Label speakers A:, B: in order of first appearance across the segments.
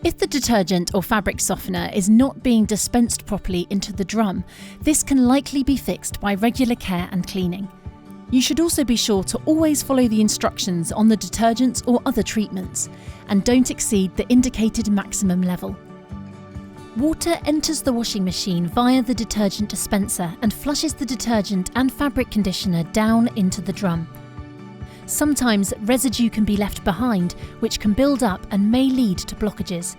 A: If the detergent or fabric softener is not being dispensed properly into the drum, this can likely be fixed by regular care and cleaning. You should also be sure to always follow the instructions on the detergents or other treatments, and don't exceed the indicated maximum level. Water enters the washing machine via the detergent dispenser and flushes the detergent and fabric conditioner down into the drum. Sometimes residue can be left behind, which can build up and may lead to blockages.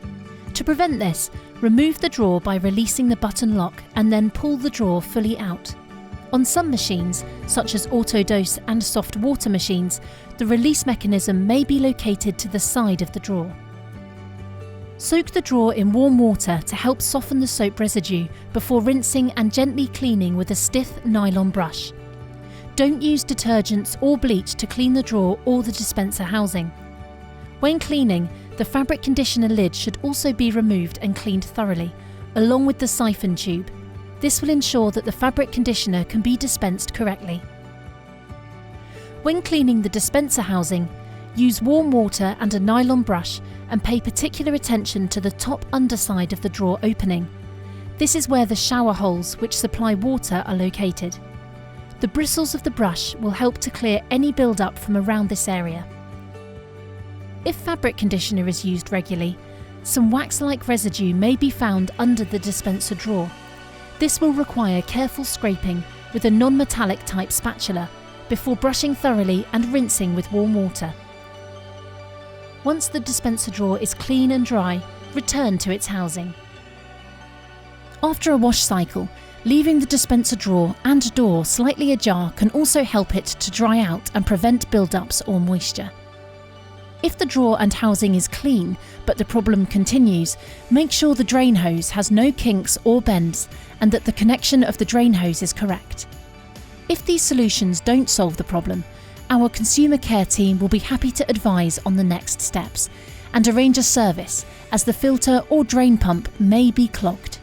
A: To prevent this, remove the drawer by releasing the button lock and then pull the drawer fully out. On some machines, such as auto-dose and soft water machines, the release mechanism may be located to the side of the drawer. Soak the drawer in warm water to help soften the soap residue before rinsing and gently cleaning with a stiff nylon brush. Don't use detergents or bleach to clean the drawer or the dispenser housing. When cleaning, the fabric conditioner lid should also be removed and cleaned thoroughly, along with the siphon tube. This will ensure that the fabric conditioner can be dispensed correctly. When cleaning the dispenser housing, use warm water and a nylon brush and pay particular attention to the top underside of the drawer opening. This is where the shower holes which supply water are located. The bristles of the brush will help to clear any build-up from around this area. If fabric conditioner is used regularly, some wax-like residue may be found under the dispenser drawer. This will require careful scraping with a non-metallic type spatula before brushing thoroughly and rinsing with warm water. Once the dispenser drawer is clean and dry, return to its housing. After a wash cycle, leaving the dispenser drawer and door slightly ajar can also help it to dry out and prevent build-ups or moisture. If the drawer and housing is clean, but the problem continues, make sure the drain hose has no kinks or bends and that the connection of the drain hose is correct. If these solutions don't solve the problem, our consumer care team will be happy to advise on the next steps and arrange a service, as the filter or drain pump may be clogged.